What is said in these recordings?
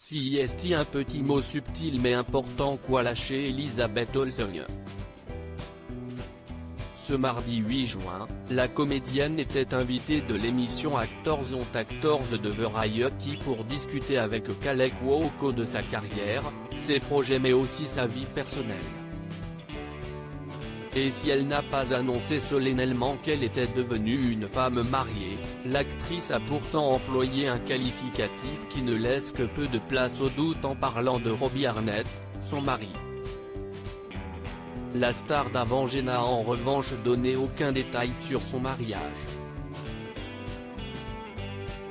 CIST, un petit mot subtil mais important quoi lâcher Elisabeth Olsen. Ce mardi 8 juin, la comédienne était invitée de l'émission Actors on Actors de Variety pour discuter avec Kalek Woko de sa carrière, ses projets mais aussi sa vie personnelle. Et si elle n'a pas annoncé solennellement qu'elle était devenue une femme mariée, l'actrice a pourtant employé un qualificatif qui ne laisse que peu de place au doute en parlant de Robbie Arnett, son mari. La star d'avant n'a en revanche donné aucun détail sur son mariage.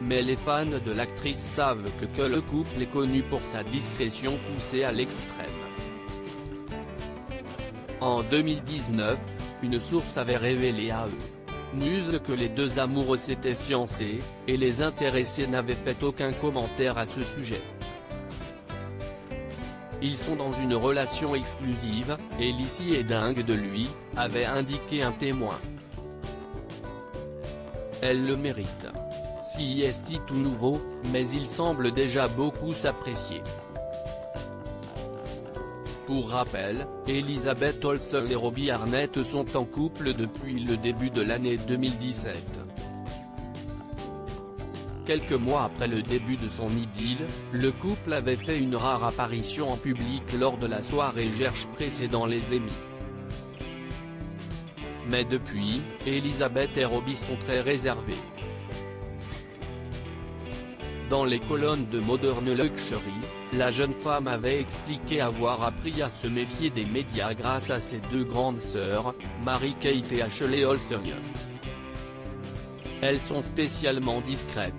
Mais les fans de l'actrice savent que le couple est connu pour sa discrétion poussée à l'extrême. En 2019, une source avait révélé à News que les deux amoureux s'étaient fiancés, et les intéressés n'avaient fait aucun commentaire à ce sujet. Ils sont dans une relation exclusive, et Lizzie est dingue de lui, avait indiqué un témoin. Elle le mérite. CIST tout nouveau, mais il semble déjà beaucoup s'apprécier. Pour rappel, Elisabeth Olsen et Robbie Arnett sont en couple depuis le début de l'année 2017. Quelques mois après le début de son idylle, le couple avait fait une rare apparition en public lors de la soirée Gersh précédant les Emmy. Mais depuis, Elisabeth et Robbie sont très réservés. Dans les colonnes de Modern Luxury, la jeune femme avait expliqué avoir appris à se méfier des médias grâce à ses deux grandes sœurs, Mary-Kate et Ashley Olsen. Elles sont spécialement discrètes.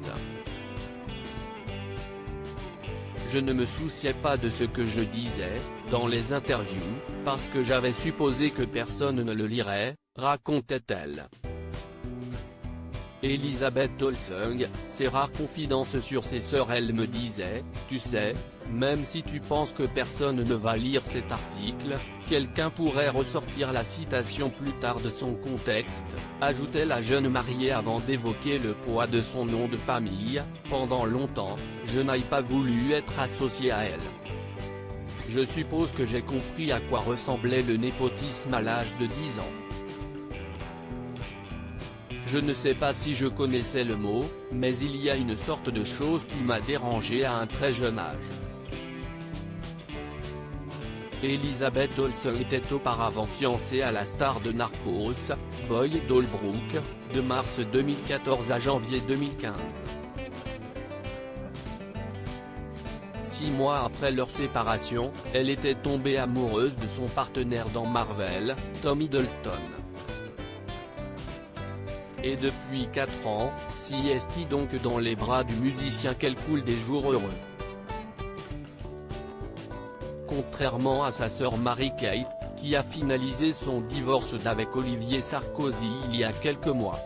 Je ne me souciais pas de ce que je disais, dans les interviews, parce que j'avais supposé que personne ne le lirait, racontait-elle. Elisabeth Olsen, ses rares confidences sur ses sœurs. Elle me disait, tu sais, même si tu penses que personne ne va lire cet article, quelqu'un pourrait ressortir la citation plus tard de son contexte, ajoutait la jeune mariée avant d'évoquer le poids de son nom de famille. Pendant longtemps, je n'ai pas voulu être associée à elle. Je suppose que j'ai compris à quoi ressemblait le népotisme à l'âge de 10 ans. Je ne sais pas si je connaissais le mot, mais il y a une sorte de chose qui m'a dérangé à un très jeune âge. Elisabeth Olsen était auparavant fiancée à la star de Narcos, Boyd Holbrook, de mars 2014 à janvier 2015. 6 mois après leur séparation, elle était tombée amoureuse de son partenaire dans Marvel, Tom Hiddleston. Et depuis 4 ans, CIST donc dans les bras du musicien qu'elle coule des jours heureux. Contrairement à sa sœur Mary-Kate, qui a finalisé son divorce d'avec Olivier Sarkozy il y a quelques mois.